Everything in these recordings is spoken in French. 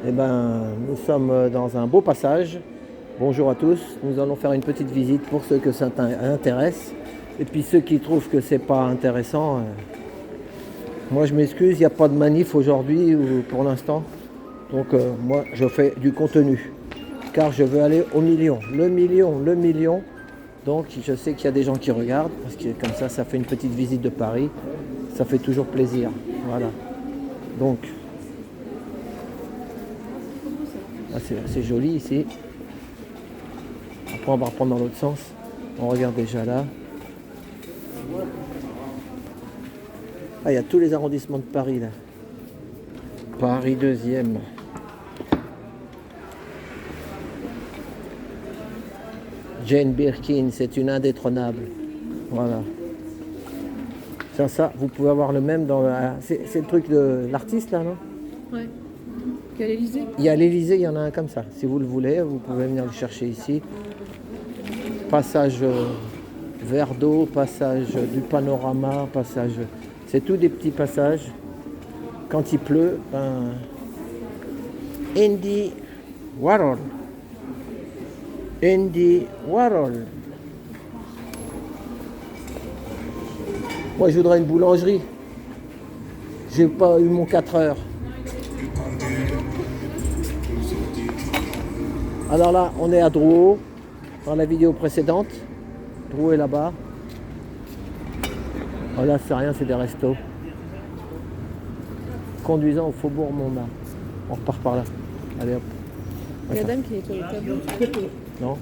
Eh ben, nous sommes dans un beau passage. Bonjour à tous. Nous allons faire une petite visite pour ceux que ça intéresse. Et puis ceux qui trouvent que c'est pas intéressant, moi je m'excuse, il n'y a pas de manif aujourd'hui ou pour l'instant. Donc moi je fais du contenu. Car je veux aller au million. Le million, le million. Donc je sais qu'il y a des gens qui regardent. Parce que comme ça fait une petite visite de Paris. Ça fait toujours plaisir. Voilà. Donc. C'est assez joli ici. Après on va reprendre dans l'autre sens. On regarde déjà là. Ah, il y a tous les arrondissements de Paris là. Paris 2e. Jane Birkin, c'est une indétrônable. Voilà. Ça, vous pouvez avoir le même dans la... C'est le truc de l'artiste là, non? Ouais. À l'Élysée. Il y a à l'Élysée, il y en a un comme ça. Si vous le voulez, vous pouvez venir le chercher ici. Passage verre d'eau, passage du panorama, passage... C'est tout des petits passages. Quand il pleut, Andy Warhol. Andy Warhol. Moi, je voudrais une boulangerie. J'ai pas eu mon 4 heures. Alors là, on est à Drouot, dans la vidéo précédente. Drouot est là-bas. Oh là, c'est rien, c'est des restos. Conduisant au faubourg Montmartre. On repart par là. Allez hop. Il y a la dame qui est au tableau. Non.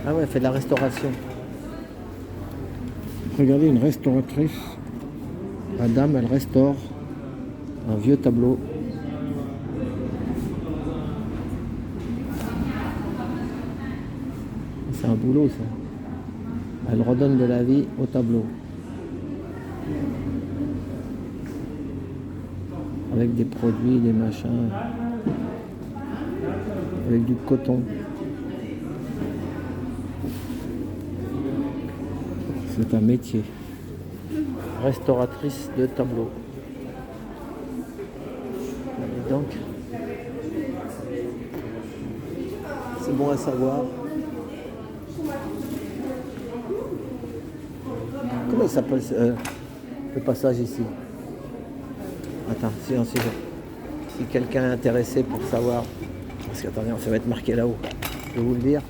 Ah ouais, elle fait de la restauration. Regardez, une restauratrice. La dame, elle restaure un vieux tableau. C'est un boulot, ça. Elle redonne de la vie au tableau. Avec des produits, des machins. Avec du coton. C'est un métier. Restauratrice de tableaux. Et donc, c'est bon à savoir. Comment il s'appelle le passage ici? Attends, si quelqu'un est intéressé pour savoir, parce qu'attendez, ça va être marqué là-haut, je vais vous le dire.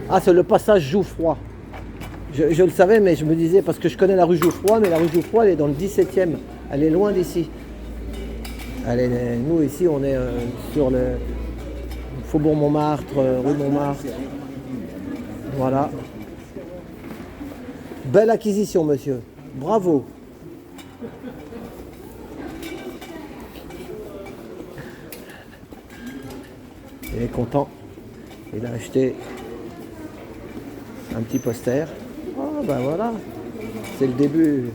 Ah, c'est le passage Jouffroy. Je le savais, mais je me disais, parce que je connais la rue Jouffroy, mais la rue Jouffroy, elle est dans le 17e. Elle est loin d'ici. Nous, ici, on est sur le faubourg Montmartre, rue Montmartre. Voilà. Belle acquisition, monsieur. Bravo. Il est content. Il a acheté un petit poster. Oh ben voilà. C'est le début.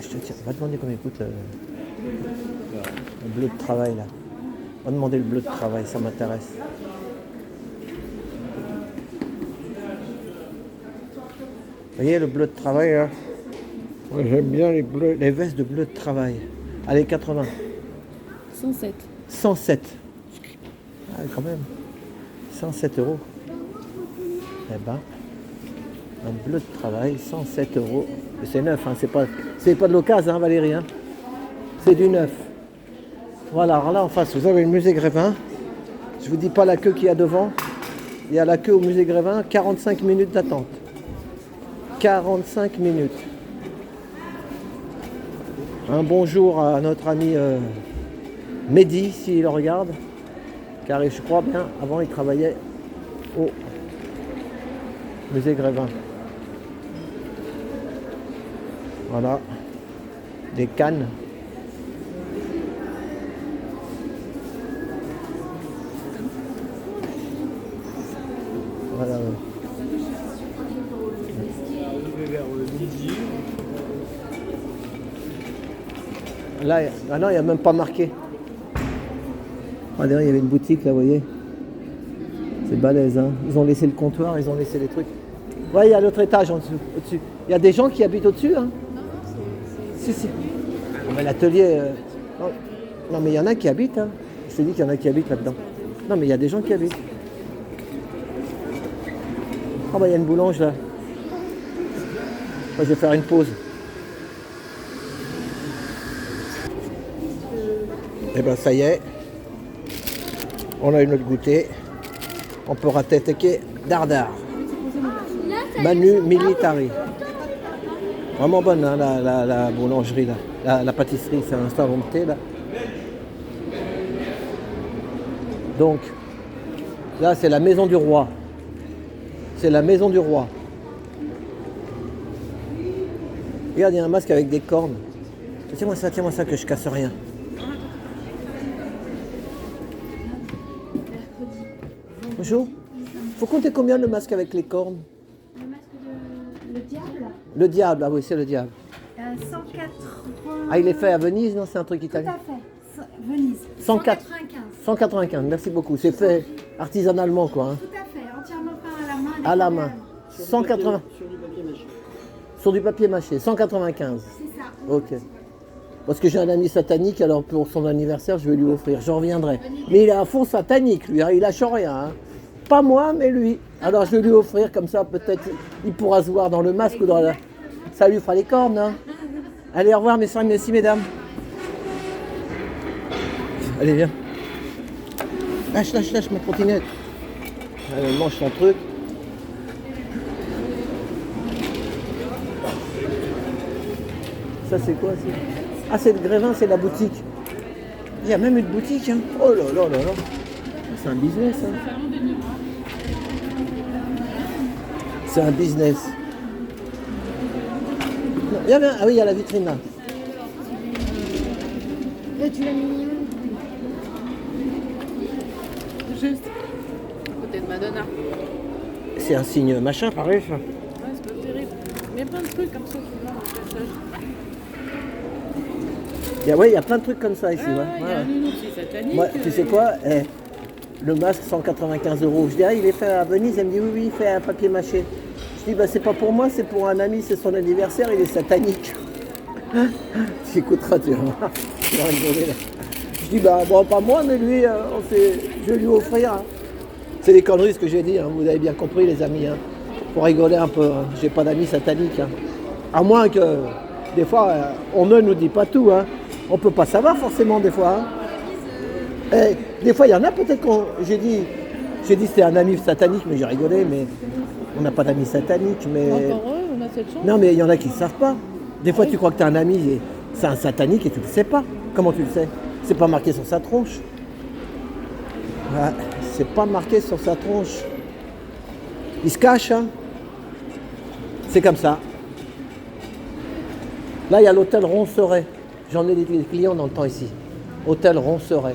Je te tiens. Va demander combien coûte le bleu de travail là. Va demander le bleu de travail, ça m'intéresse. Vous voyez le bleu de travail là? Moi, j'aime bien les vestes de bleu de travail. Allez, 80. 107. 107. Ah, quand même. 107 euros. Eh ben, un bleu de travail, 107 euros. C'est neuf, hein, c'est pas de l'occasion, hein, Valérie. Hein. C'est du neuf. Voilà, alors là en face, vous avez le musée Grévin. Je vous dis pas la queue qu'il y a devant. Il y a la queue au musée Grévin, 45 minutes d'attente. 45 minutes. Un bonjour à notre ami Mehdi, s'il le regarde. Car je crois bien, avant il travaillait au musée Grévin. Voilà. Des cannes. Voilà. Là, ah non, il n'y a même pas marqué. Ah, derrière, il y avait une boutique là, vous voyez. C'est balèze, hein. Ils ont laissé le comptoir, ils ont laissé les trucs. Ouais, il y a l'autre étage en dessous, au-dessus. Il y a des gens qui habitent au-dessus, hein. Si, si. Oh, mais l'atelier. Non. Non, mais il y en a qui habitent, hein. Je t'ai dit qu'il y en a qui habitent là-dedans. Non, mais il y a des gens qui habitent. Oh, bah, il y a une boulange là. Moi, je vais faire une pause. Et ben, ça y est. On a eu notre goûter. On peut rattaquer Dardar. Manu Militari. Vraiment bonne, hein, la boulangerie, là. La pâtisserie, c'est un instant volonté, là. Donc, là, c'est la maison du roi. C'est la maison du roi. Regarde, il y a un masque avec des cornes. Tiens-moi ça, que je casse rien. Bonjour. Faut compter combien le masque avec les cornes? Le masque de le diable, Le diable, ah oui, c'est le diable. 180. Ah, il est fait à Venise, non? C'est un truc Tout italien? à fait. Venise. 104. 195. 195, merci beaucoup. C'est fait artisanalement, quoi. Hein. Tout à fait. Entièrement peint à la main. À la main. 180. Sur du papier mâché. 195. C'est ça. Ok. Parce que j'ai un ami satanique, alors pour son anniversaire, je vais lui offrir. J'en reviendrai. Mais il est à fond satanique, lui. Hein. Il lâche rien. Hein. Pas moi, mais lui. Alors je vais lui offrir, comme ça, peut-être il pourra se voir dans le masque ou dans la... Ça lui fera les cornes. Hein. Allez, au revoir, messieurs, merci, mesdames. Allez, viens. Lâche ma trottinette. Elle mange son truc. Ça, c'est quoi, ça? Ah, c'est le Grévin, c'est la boutique. Il y a même une boutique, hein. Oh là là là là. C'est un business, hein. C'est un business. Non, ah oui, il y a la vitrine là. Là, tu l'as mis où? Juste à côté de Madonna. C'est un signe machin, pareil, ça. Ouais, c'est pas terrible. Mais plein de trucs comme ça qui vont dans le passage. Il y a plein de trucs comme ça ici. Ah, Ouais. il y a un nounours, c'est satanique. Moi, tu sais quoi? Le masque, 195 €. Je dis, ah, il est fait à Venise. Elle me dit, oui, il fait un papier mâché. Je dis, bah, c'est pas pour moi, c'est pour un ami, c'est son anniversaire, il est satanique. Tu écouteras, tu vas voir. Tu vas rigoler, là. Je dis, bah, bon, pas moi, mais lui, je vais lui offrir. Hein. C'est des conneries ce que j'ai dit, hein. Vous avez bien compris, les amis. Hein. Faut rigoler un peu. Hein. J'ai pas d'amis sataniques. Hein. À moins que, des fois, on ne nous dit pas tout. Hein. On peut pas savoir forcément, des fois. Hein. Des fois, il y en a peut-être qu'on. J'ai dit c'était un ami satanique, mais j'ai rigolé, mais on n'a pas d'amis sataniques. Mais... Encore eux, on a cette chance. Non, mais il y en a qui ne savent pas. Des fois, tu crois que tu as un ami, et c'est un satanique et tu ne le sais pas. Comment tu le sais? C'est pas marqué sur sa tronche. Ouais, c'est pas marqué sur sa tronche. Il se cache, hein. C'est comme ça. Là, il y a l'hôtel Ronceret. J'en ai des clients dans le temps ici. Hôtel Ronceret.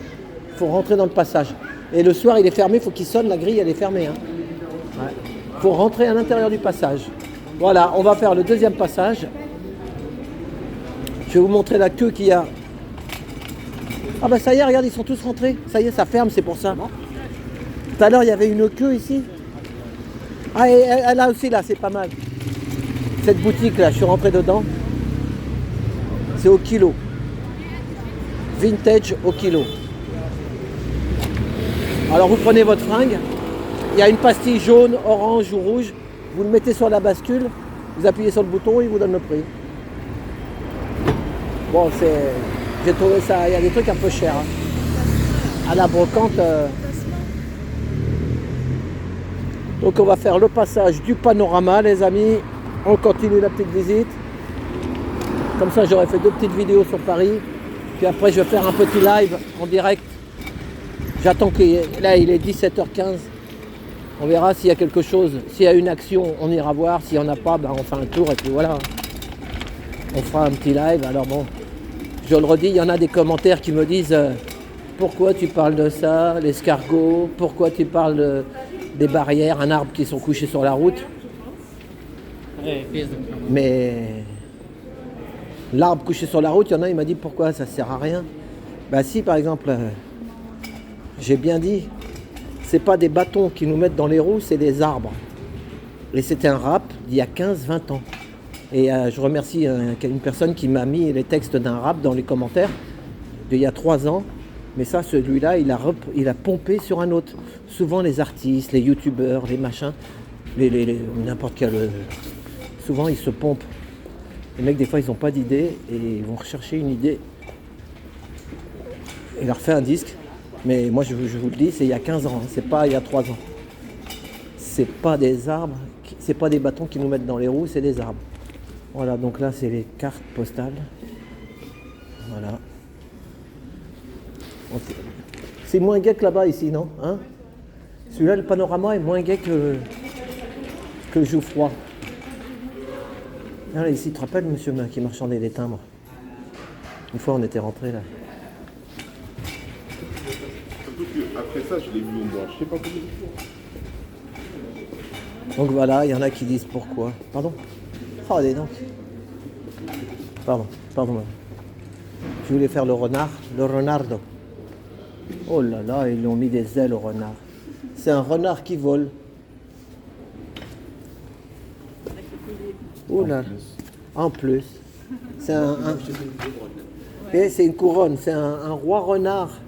Il faut rentrer dans le passage. Et le soir, il est fermé, il faut qu'il sonne, la grille, elle est fermée. Hein. Ouais. Il faut rentrer à l'intérieur du passage. Voilà, on va faire le deuxième passage. Je vais vous montrer la queue qu'il y a. Ah bah ça y est, regarde, ils sont tous rentrés. Ça y est, ça ferme, c'est pour ça. Tout à l'heure, il y avait une queue ici. Ah, et là aussi, là, c'est pas mal. Cette boutique, là, je suis rentré dedans. C'est au kilo. Vintage au kilo. Alors, vous prenez votre fringue. Il y a une pastille jaune, orange ou rouge. Vous le mettez sur la bascule. Vous appuyez sur le bouton et il vous donne le prix. Bon, j'ai trouvé ça, il y a des trucs un peu chers. Hein. À la brocante. Donc on va faire le passage du panorama, les amis. On continue la petite visite. Comme ça, j'aurais fait 2 petites vidéos sur Paris. Puis après, je vais faire un petit live en direct. J'attends là, il est 17h15. On verra s'il y a quelque chose. S'il y a une action, on ira voir. S'il n'y en a pas, ben, on fait un tour et puis voilà. On fera un petit live. Alors bon, je le redis, il y en a des commentaires qui me disent pourquoi tu parles de ça, l'escargot, pourquoi tu parles des barrières, un arbre qui sont couchés sur la route. Mais l'arbre couché sur la route, il y en a, il m'a dit pourquoi ça sert à rien. Bah si, par exemple, J'ai bien dit, c'est pas des bâtons qui nous mettent dans les roues, c'est des arbres. Et c'était un rap d'il y a 15-20 ans. Et je remercie une personne qui m'a mis les textes d'un rap dans les commentaires d'il y a 3 ans. Mais ça, celui-là, il a pompé sur un autre. Souvent les artistes, les youtubeurs, les machins, n'importe quel... souvent ils se pompent. Les mecs, des fois, ils n'ont pas d'idée et ils vont rechercher une idée. Il leur fait un disque. Mais moi, je vous le dis, c'est il y a 15 ans, hein, c'est pas il y a 3 ans. C'est pas des arbres, c'est pas des bâtons qui nous mettent dans les roues, c'est des arbres. Voilà, donc là, c'est les cartes postales. Voilà. C'est moins gai que là-bas, ici, non hein? Celui-là, le panorama est moins gai que le Jouffroy. Ah, là, ici, tu te rappelles, monsieur qui marchandait des timbres? Une fois, on était rentré là. Après ça, je l'ai vu au moins, je sais pas combien de fois. Donc voilà, il y en a qui disent pourquoi. Pardon? Oh, dis donc. Pardon. Je voulais faire le renard, le renardo. Oh là là, ils lui ont mis des ailes au renard. C'est un renard qui vole. Oh là, en plus. C'est et c'est une couronne, c'est un roi renard.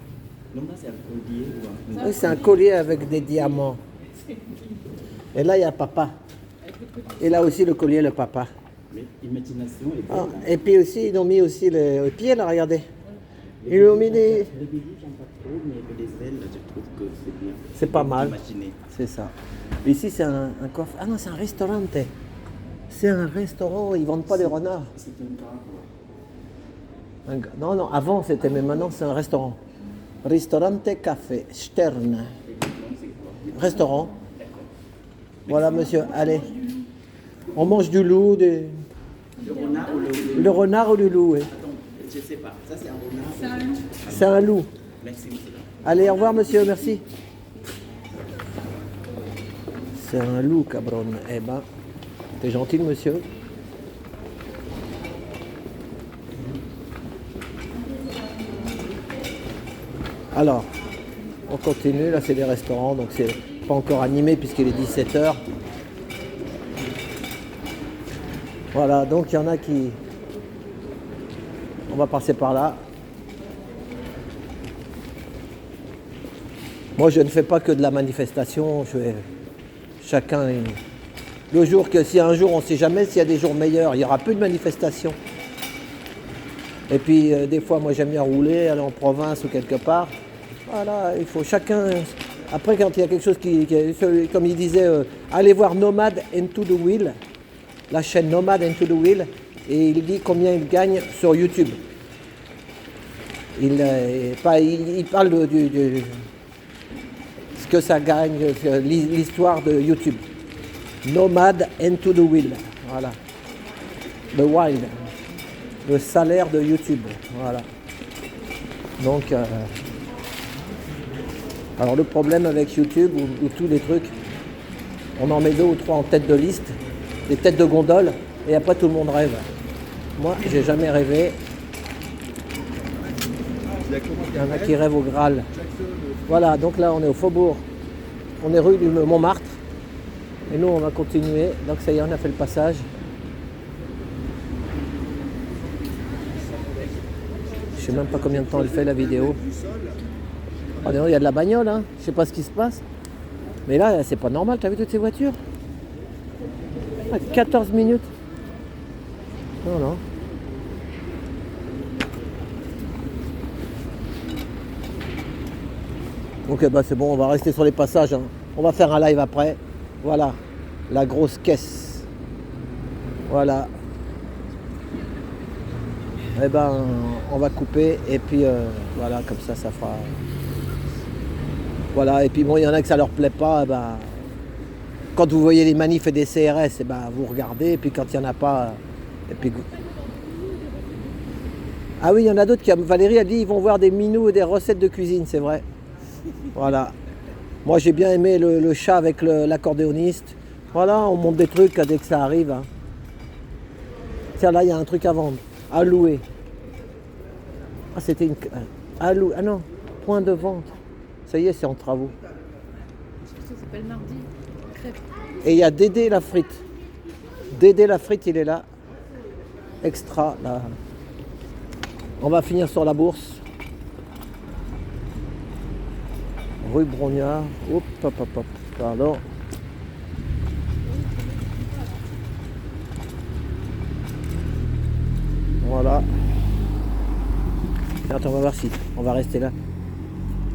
Non, c'est un collier. Oui, c'est un collier avec des diamants. Et là, il y a papa. Et là aussi, le collier, le papa. Mais imagination est Ah, et puis aussi, ils ont mis aussi les pieds, là, regardez. Ils lui ont mis des... Le billet, j'aime pas trop, mais les ailes, je trouve que c'est bien. C'est pas mal. Imaginer. C'est ça. Ici, c'est un coffre. Ah non, c'est un restaurant. C'est un restaurant, ils vendent pas des renards. C'est un gars, Non, avant c'était, mais maintenant c'est un restaurant. Ristorante Café, Stern. Restaurant. Voilà, monsieur, allez. On mange du loup, Le renard ou le renard ou le loup, oui. Attends, je sais pas. Ça, c'est un renard. C'est un loup. C'est un loup. Merci, monsieur. Allez, au revoir, monsieur, merci. C'est un loup, cabron. Eh ben, t'es gentil, monsieur. Alors, on continue. Là, c'est des restaurants, donc c'est pas encore animé puisqu'il est 17h. Voilà, donc il y en a qui... On va passer par là. Moi, je ne fais pas que de la manifestation. Chacun... Le jour que si un jour, on ne sait jamais s'il y a des jours meilleurs, il n'y aura plus de manifestations. Et puis, des fois, moi, j'aime bien rouler, aller en province ou quelque part. Voilà, il faut chacun... Après, quand il y a quelque chose comme il disait, allez voir Nomad Into the Wheel, la chaîne Nomad Into the Wheel, et il dit combien il gagne sur YouTube. Il parle de ce que ça gagne, l'histoire de YouTube. Nomad Into the Wheel, voilà. The Wild, le salaire de YouTube, voilà. Donc, alors le problème avec YouTube ou tous les trucs, on en met 2 ou 3 en tête de liste, des têtes de gondole, et après tout le monde rêve. Moi, j'ai jamais rêvé. Il y en a qui rêvent au Graal. Voilà, donc là on est au Faubourg, on est rue du Montmartre, et nous on va continuer. Donc ça y est, on a fait le passage. Je sais même pas combien de temps elle fait la vidéo. Oh, il y a de la bagnole, hein. Je sais pas ce qui se passe. Mais là, c'est pas normal, t'as vu toutes ces voitures? 14 minutes. Non. Donc bah, c'est bon, on va rester sur les passages, hein. On va faire un live après. Voilà, la grosse caisse. Voilà. Eh ben, on va couper et puis voilà, comme ça fera... Voilà, et puis bon, il y en a que ça leur plaît pas, eh ben, quand vous voyez les manifs et des CRS, eh ben, vous regardez, et puis quand il n'y en a pas, et puis... Ah oui, il y en a d'autres Valérie a dit, ils vont voir des minous et des recettes de cuisine, c'est vrai. Voilà. Moi, j'ai bien aimé le chat avec l'accordéoniste. Voilà, on monte des trucs dès que ça arrive. Hein. Tiens, là, il y a un truc à vendre, à louer. Ah, c'était une... À louer, ah non, point de vente. Ça y est, c'est en travaux. Ça s'appelle mardi. Crêpes. Et il y a Dédé la frite. Dédé la frite, il est là. Extra, là. On va finir sur la bourse. Rue Brognard. Hop, hop, hop, hop. Pardon. Voilà. Attends, on va voir si on va rester là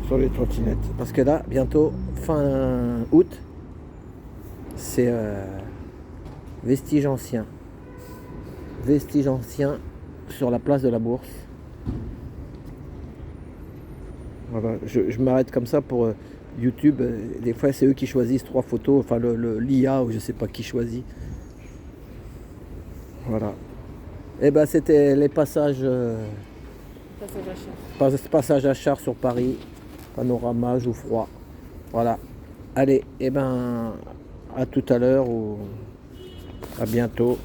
sur les trottinettes. Parce que là, bientôt, fin août, c'est Vestiges anciens. Vestiges anciens sur la place de la Bourse. Voilà, je m'arrête comme ça pour YouTube. Des fois, c'est eux qui choisissent 3 photos. Enfin, l'IA ou je sais pas qui choisit. Voilà. Et ben, c'était les passages. Passage à Char. Passage à Char sur Paris, panorama, Jouffroy. Voilà. Allez, et ben à tout à l'heure ou à bientôt.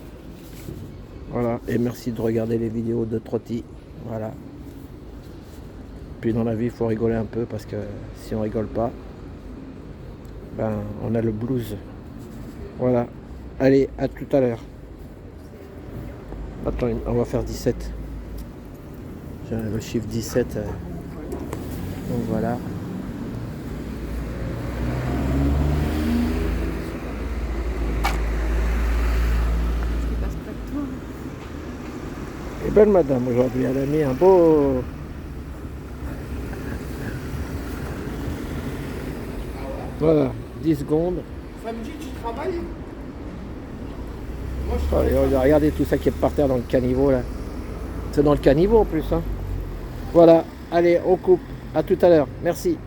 Voilà. Et merci de regarder les vidéos de Trotti. Voilà. Puis dans la vie, il faut rigoler un peu parce que si on rigole pas, ben on a le blues. Voilà. Allez, à tout à l'heure. Attends, on va faire 17. J'ai le chiffre 17. Donc voilà. Je passe pas de toi. Et belle madame aujourd'hui, elle a mis un beau. Voilà, 10 secondes. Samedi, tu travailles? Regardez tout ça qui est par terre dans le caniveau là. C'est dans le caniveau en plus. Hein. Voilà, allez, on coupe. À tout à l'heure. Merci.